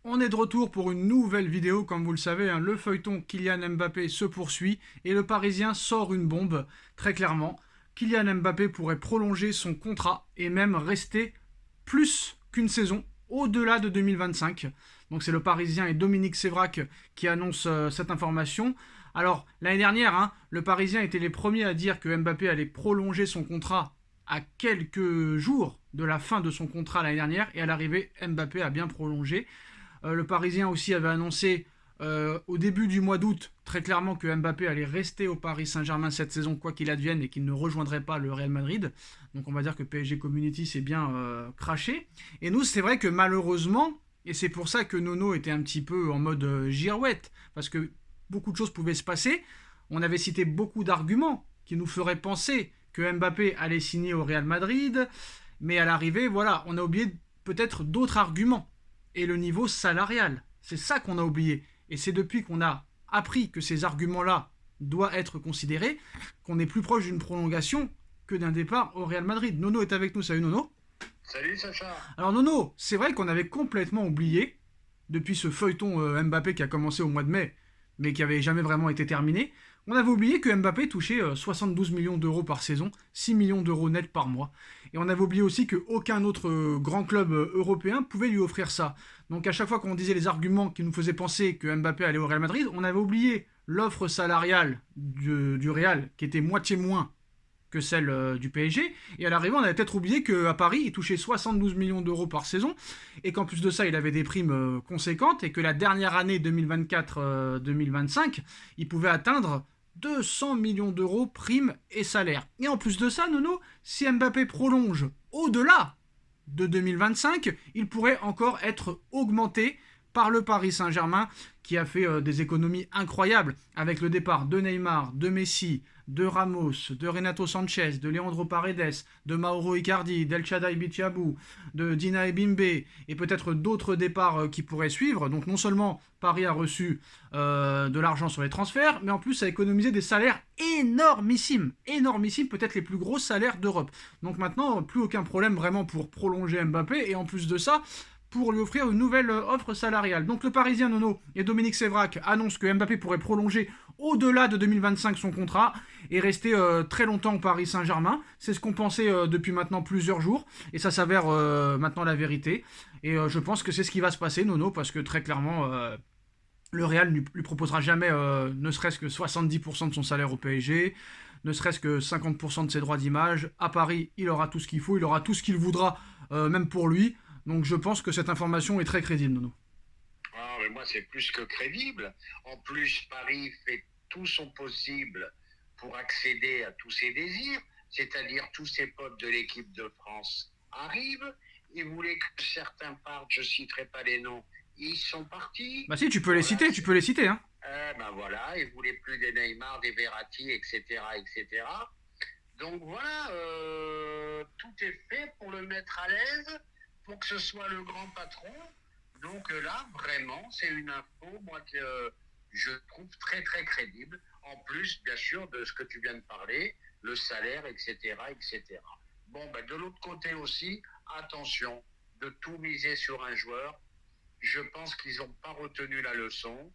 On est de retour pour une nouvelle vidéo, comme vous le savez, hein, le feuilleton Kylian Mbappé se poursuit et le Parisien sort une bombe, très clairement. Kylian Mbappé pourrait prolonger son contrat et même rester plus qu'une saison, au-delà de 2025. Donc c'est le Parisien et Dominique Sévrac qui annoncent cette information. Alors, l'année dernière, hein, le Parisien était les premiers à dire que Mbappé allait prolonger son contrat à quelques jours de la fin de son contrat l'année dernière, et à l'arrivée, Mbappé a bien prolongé. Le Parisien aussi avait annoncé au début du mois d'août très clairement que Mbappé allait rester au Paris Saint-Germain cette saison, quoi qu'il advienne, et qu'il ne rejoindrait pas le Real Madrid. Donc on va dire que PSG Community s'est bien craché. Et nous, c'est vrai que malheureusement, et c'est pour ça que Nono était un petit peu en mode girouette, parce que beaucoup de choses pouvaient se passer. On avait cité beaucoup d'arguments qui nous feraient penser que Mbappé allait signer au Real Madrid, mais à l'arrivée, voilà, on a oublié peut-être d'autres arguments et le niveau salarial. C'est ça qu'on a oublié. Et c'est depuis qu'on a appris que ces arguments-là doivent être considérés qu'on est plus proche d'une prolongation que d'un départ au Real Madrid. Nono est avec nous. Salut Nono. Salut Sacha. Alors Nono, c'est vrai qu'on avait complètement oublié, depuis ce feuilleton Mbappé qui a commencé au mois de mai, mais qui avait jamais vraiment été terminé, on avait oublié que Mbappé touchait 72 millions d'euros par saison, 6 millions d'euros net par mois. Et on avait oublié aussi qu'aucun autre grand club européen pouvait lui offrir ça. Donc à chaque fois qu'on disait les arguments qui nous faisaient penser que Mbappé allait au Real Madrid, on avait oublié l'offre salariale du Real, qui était moitié moins que celle du PSG. Et à l'arrivée, on avait peut-être oublié qu'à Paris, il touchait 72 millions d'euros par saison, et qu'en plus de ça, il avait des primes conséquentes, et que la dernière année 2024-2025, il pouvait atteindre 200 millions d'euros primes et salaires. Et en plus de ça, Nono, si Mbappé prolonge au-delà de 2025, il pourrait encore être augmenté par le Paris Saint-Germain, qui a fait des économies incroyables avec le départ de Neymar, de Messi, de Ramos, de Renato Sanchez, de Leandro Paredes, de Mauro Icardi, d'El Shaddai Bitiabou, de Dina Ebimbe, et peut-être d'autres départs qui pourraient suivre. Donc non seulement Paris a reçu de l'argent sur les transferts, mais en plus a économisé des salaires énormissimes, peut-être les plus gros salaires d'Europe. Donc maintenant, plus aucun problème vraiment pour prolonger Mbappé, et en plus de ça, pour lui offrir une nouvelle offre salariale. Donc le Parisien Nono et Dominique Sévrac annoncent que Mbappé pourrait prolonger au-delà de 2025 son contrat et rester très longtemps au Paris Saint-Germain. C'est ce qu'on pensait depuis maintenant plusieurs jours, et ça s'avère maintenant la vérité. Et je pense que c'est ce qui va se passer, Nono, parce que très clairement, le Real ne lui proposera jamais ne serait-ce que 70% de son salaire au PSG, ne serait-ce que 50% de ses droits d'image. À Paris, il aura tout ce qu'il faut, il aura tout ce qu'il voudra, même pour lui. Donc je pense que cette information est très crédible, Nono. Ah, mais moi, c'est plus que crédible. En plus, Paris fait tout son possible pour accéder à tous ses désirs, c'est-à-dire tous ses potes de l'équipe de France arrivent. Ils voulaient que certains partent, je ne citerai pas les noms, ils sont partis. Bah si, tu peux les Voilà, citer, tu peux les citer, hein. ben voilà, ils voulaient plus des Neymar, des Verratti, etc., etc. Donc voilà, tout est fait pour le mettre à l'aise, pour que ce soit le grand patron. Donc là, vraiment, c'est une info, moi, que je trouve très, très crédible. En plus, bien sûr, de ce que tu viens de parler, le salaire, etc., etc. Bon, ben, de l'autre côté aussi, attention, de tout miser sur un joueur. Je pense qu'ils n'ont pas retenu la leçon.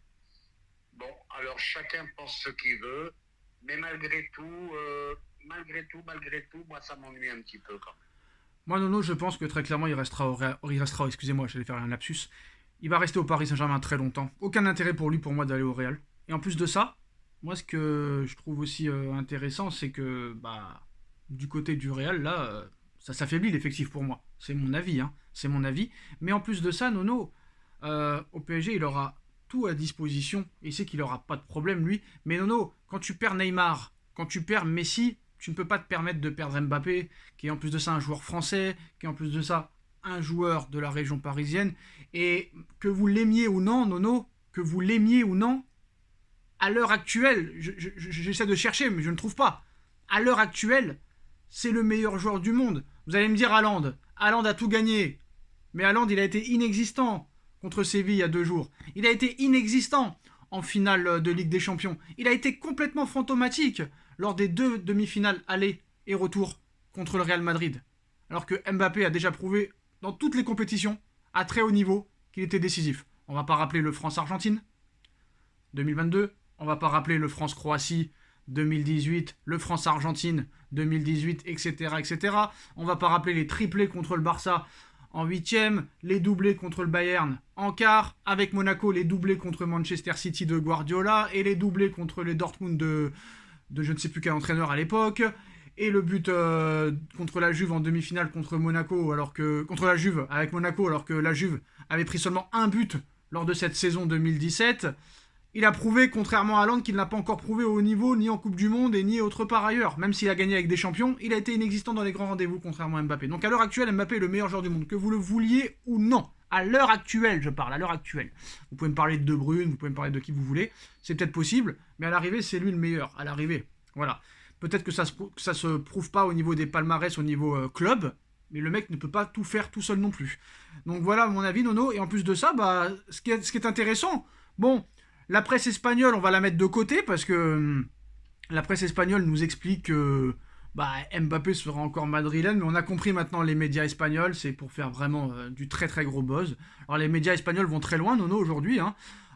Bon, alors chacun pense ce qu'il veut, mais malgré tout, moi, ça m'ennuie un petit peu quand même. Moi, Nono, je pense que très clairement, excusez-moi, j'allais faire un lapsus. Il va rester au Paris Saint-Germain très longtemps. Aucun intérêt pour moi d'aller au Real. Et en plus de ça, moi, ce que je trouve aussi intéressant, c'est que, bah, du côté du Real, là, ça s'affaiblit l'effectif pour moi. C'est mon avis, hein. C'est mon avis. Mais en plus de ça, Nono, au PSG, il aura tout à disposition. Et il sait qu'il aura pas de problème, lui. Mais Nono, quand tu perds Neymar, quand tu perds Messi, tu ne peux pas te permettre de perdre Mbappé, qui est en plus de ça un joueur français, qui est en plus de ça un joueur de la région parisienne. Et que vous l'aimiez ou non, Nono, que vous l'aimiez ou non, à l'heure actuelle, j'essaie de chercher, mais je ne trouve pas. À l'heure actuelle, c'est le meilleur joueur du monde. Vous allez me dire Haaland. Haaland a tout gagné. Mais Haaland, il a été inexistant contre Séville il y a 2 jours. Il a été inexistant en finale de Ligue des Champions. Il a été complètement fantomatique lors des 2 demi-finales aller et retour contre le Real Madrid. Alors que Mbappé a déjà prouvé dans toutes les compétitions, à très haut niveau, qu'il était décisif. On va pas rappeler le France-Argentine 2022. On va pas rappeler le France-Croatie 2018, le France-Argentine 2018, etc., etc. On va pas rappeler les triplés contre le Barça en huitième, les doublés contre le Bayern en quart, avec Monaco les doublés contre Manchester City de Guardiola et les doublés contre les Dortmund de je ne sais plus quel entraîneur à l'époque, et le but contre la Juve en demi-finale contre Monaco, contre la Juve avec Monaco, alors que la Juve avait pris seulement un but lors de cette saison 2017. Il a prouvé, contrairement à Haaland, qu'il n'a pas encore prouvé au haut niveau, ni en Coupe du Monde et ni autre part ailleurs. Même s'il a gagné avec des champions, il a été inexistant dans les grands rendez-vous, contrairement à Mbappé. Donc à l'heure actuelle, Mbappé est le meilleur joueur du monde, que vous le vouliez ou non. À l'heure actuelle, je parle, à l'heure actuelle. Vous pouvez me parler de De Bruyne, vous pouvez me parler de qui vous voulez, c'est peut-être possible, mais à l'arrivée, c'est lui le meilleur. À l'arrivée, voilà. Peut-être que ça se prouve pas au niveau des palmarès, au niveau club, mais le mec ne peut pas tout faire tout seul non plus. Donc voilà mon avis, Nono. Et en plus de ça, ce qui est intéressant, bon... La presse espagnole, on va la mettre de côté parce que la presse espagnole nous explique que Mbappé sera encore madrilène, mais on a compris maintenant les médias espagnols, c'est pour faire vraiment du très très gros buzz. Alors les médias espagnols vont très loin, Nono, aujourd'hui.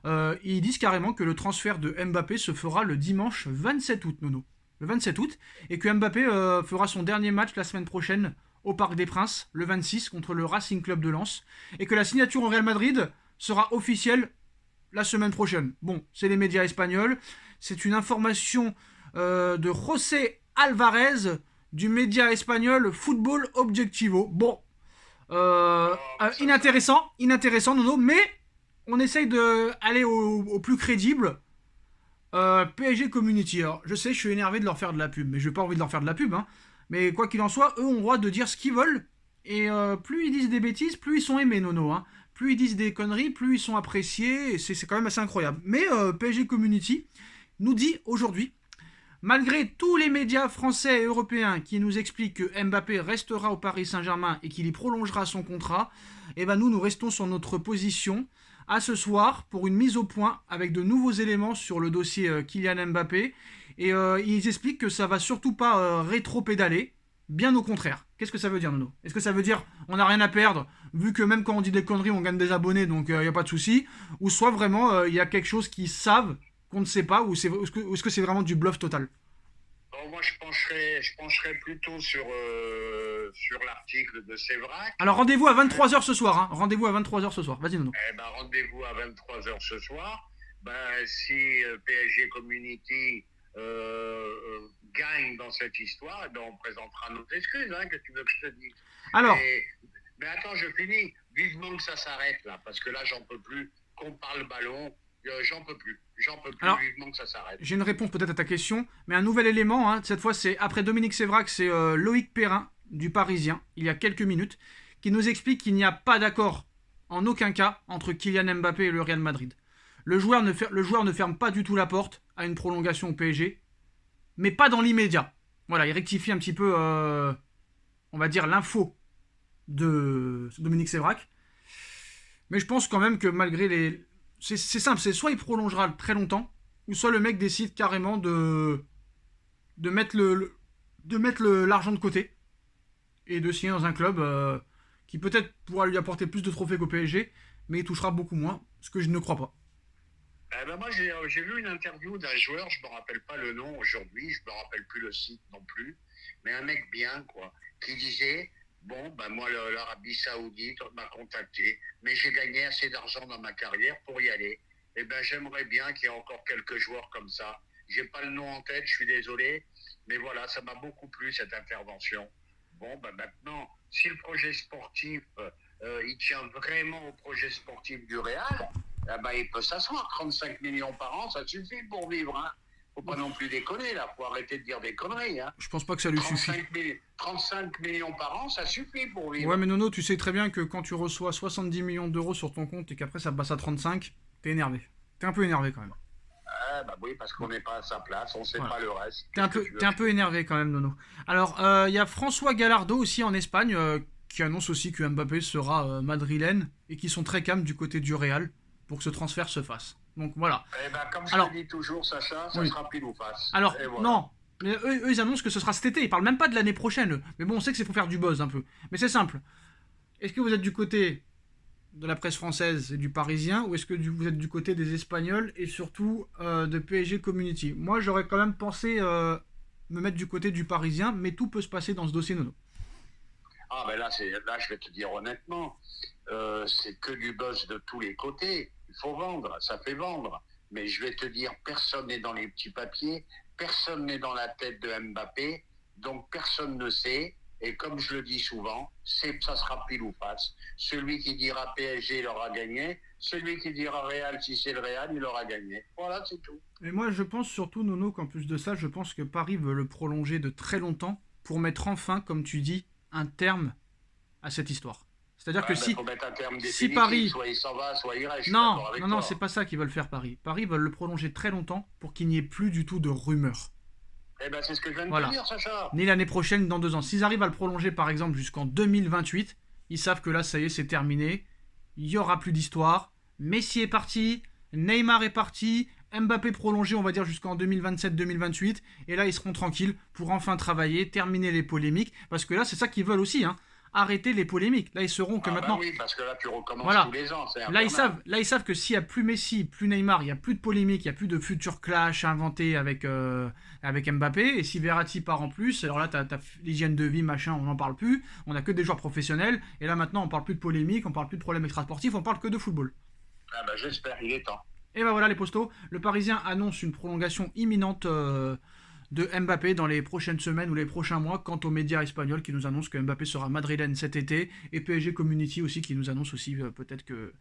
Ils disent carrément que le transfert de Mbappé se fera le dimanche 27 août, Nono. Le 27 août, et que Mbappé fera son dernier match la semaine prochaine au Parc des Princes, le 26, contre le Racing Club de Lens, et que la signature au Real Madrid sera officielle la semaine prochaine. Bon, c'est les médias espagnols. C'est une information de José Alvarez du média espagnol Football Objectivo. Bon, inintéressant, Nono, mais on essaye d'aller au plus crédible. PSG Community. Alors, je sais, je suis énervé de leur faire de la pub, mais je n'ai pas envie de leur faire de la pub. Mais quoi qu'il en soit, eux ont le droit de dire ce qu'ils veulent. Et plus ils disent des bêtises, plus ils sont aimés, Nono. Plus ils disent des conneries, plus ils sont appréciés, et c'est quand même assez incroyable. Mais PSG Community nous dit aujourd'hui, malgré tous les médias français et européens qui nous expliquent que Mbappé restera au Paris Saint-Germain et qu'il y prolongera son contrat, nous restons sur notre position à ce soir pour une mise au point avec de nouveaux éléments sur le dossier Kylian Mbappé. Et ils expliquent que ça va surtout pas rétro-pédaler, bien au contraire. Qu'est-ce que ça veut dire, Nono? Est-ce que ça veut dire on n'a rien à perdre, vu que même quand on dit des conneries, on gagne des abonnés, donc il n'y a pas de souci? Ou soit vraiment, il y a quelque chose qu'ils savent qu'on ne sait pas, ou est-ce que c'est vraiment du bluff total? Bon, moi, je pencherais plutôt sur l'article de Sévrac. Alors, rendez-vous à 23h ce soir. Rendez-vous à 23h ce soir. Vas-y, Nono. Rendez-vous à 23h ce soir. Si PSG Community gagne dans cette histoire, on présentera nos excuses, que tu veux que je te dise. Alors... Mais attends, je finis. Vivement que ça s'arrête, là, parce que là, j'en peux plus. Qu'on parle ballon, j'en peux plus. Alors, vivement que ça s'arrête. J'ai une réponse peut-être à ta question, mais un nouvel élément, cette fois, c'est après Dominique Sévrac, c'est Loïc Perrin, du Parisien, il y a quelques minutes, qui nous explique qu'il n'y a pas d'accord, en aucun cas, entre Kylian Mbappé et le Real Madrid. Le joueur ne ferme pas du tout la porte à une prolongation au PSG, mais pas dans l'immédiat. Voilà, il rectifie un petit peu, on va dire, l'info de Dominique Sévrac. Mais je pense quand même que malgré les... C'est simple, c'est soit il prolongera très longtemps, ou soit le mec décide carrément de mettre l'argent de côté et de signer dans un club qui peut-être pourra lui apporter plus de trophées qu'au PSG, mais il touchera beaucoup moins, ce que je ne crois pas. Moi, j'ai vu une interview d'un joueur, je ne me rappelle pas le nom aujourd'hui, je ne me rappelle plus le site non plus, mais un mec bien, quoi, qui disait... moi, l'Arabie Saoudite m'a contacté, mais j'ai gagné assez d'argent dans ma carrière pour y aller. J'aimerais bien qu'il y ait encore quelques joueurs comme ça. J'ai pas le nom en tête, je suis désolé, mais voilà, ça m'a beaucoup plu cette intervention. Maintenant, si le projet sportif, il tient vraiment au projet sportif du Real, il peut s'asseoir. 35 millions par an, ça suffit pour vivre, Faut pas non plus déconner, là. Faut arrêter de dire des conneries, Je pense pas que ça lui suffit. 35 millions par an, ça suffit pour vivre. Ouais, mais Nono, tu sais très bien que quand tu reçois 70 millions d'euros sur ton compte et qu'après ça passe à 35, t'es énervé. T'es un peu énervé quand même. Oui, parce qu'on n'est pas à sa place, on sait pas le reste. T'es un peu énervé quand même, Nono. Alors, il y a François Gallardo aussi en Espagne, qui annonce aussi que Mbappé sera madrilène et qui sont très calmes du côté du Real pour que ce transfert se fasse. Donc voilà. Comme je te dis toujours, Sacha, ça sera pile ou face. Alors, voilà. Non, mais eux, ils annoncent que ce sera cet été. Ils parlent même pas de l'année prochaine. Mais bon, on sait que c'est pour faire du buzz un peu. Mais c'est simple. Est-ce que vous êtes du côté de la presse française et du Parisien, ou est-ce que vous êtes du côté des Espagnols et surtout de PSG Community? Moi, j'aurais quand même pensé me mettre du côté du Parisien, mais tout peut se passer dans ce dossier, Nono. Ah, ben là, je vais te dire honnêtement, c'est que du buzz de tous les côtés. Il faut vendre, ça fait vendre. Mais je vais te dire, personne n'est dans les petits papiers, personne n'est dans la tête de Mbappé, donc personne ne sait. Et comme je le dis souvent, ça sera pile ou face. Celui qui dira PSG, il aura gagné. Celui qui dira Real, si c'est le Real, il aura gagné. Voilà, c'est tout. Et moi, je pense surtout, Nono, qu'en plus de ça, je pense que Paris veut le prolonger de très longtemps pour mettre enfin, comme tu dis, un terme à cette histoire. C'est-à-dire que Il faut mettre un terme si définitif, Paris... soit il s'en va, soit il reste. Non, avec non, toi. non, c'est pas ça qu'ils veulent faire Paris. Paris veulent le prolonger très longtemps pour qu'il n'y ait plus du tout de rumeurs. Eh ben, c'est ce que je viens de Voilà. te dire, Sacha. Ni l'année prochaine, ni dans 2 ans. S'ils arrivent à le prolonger, par exemple, jusqu'en 2028, ils savent que là, ça y est, c'est terminé. Il n'y aura plus d'histoire. Messi est parti, Neymar est parti, Mbappé prolongé, on va dire, jusqu'en 2027-2028. Et là, ils seront tranquilles pour enfin travailler, terminer les polémiques. Parce que là, c'est ça qu'ils veulent aussi, hein. Arrêter les polémiques. Là, ils sauront que maintenant... Bah oui, parce que là, tu recommences voilà. tous les ans. Là, ils savent que s'il n'y a plus Messi, plus Neymar, il n'y a plus de polémique, il n'y a plus de futur clash inventé avec Mbappé. Et si Verratti part en plus, alors là, t'as l'hygiène de vie, machin, on n'en parle plus. On n'a que des joueurs professionnels. Et là, maintenant, on parle plus de polémique, on parle plus de problèmes extrasportifs, on parle que de football. Ah bah, j'espère, il est temps. Et ben voilà les postos. Le Parisien annonce une prolongation imminente de Mbappé dans les prochaines semaines ou les prochains mois, quant aux médias espagnols qui nous annoncent que Mbappé sera madrilène cet été, et PSG Community aussi qui nous annonce aussi peut-être que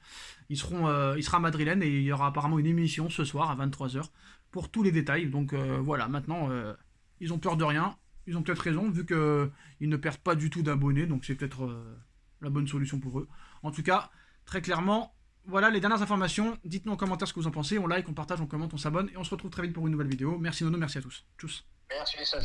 il sera madrilène, et il y aura apparemment une émission ce soir à 23h pour tous les détails. Donc voilà, maintenant ils ont peur de rien, ils ont peut-être raison vu qu'ils ne perdent pas du tout d'abonnés, donc c'est peut-être la bonne solution pour eux. En tout cas, très clairement, voilà les dernières informations. Dites-nous en commentaire ce que vous en pensez. On like, on partage, on commente, on s'abonne. Et on se retrouve très vite pour une nouvelle vidéo. Merci Nono, merci à tous. Tchuss. Merci, Sacha.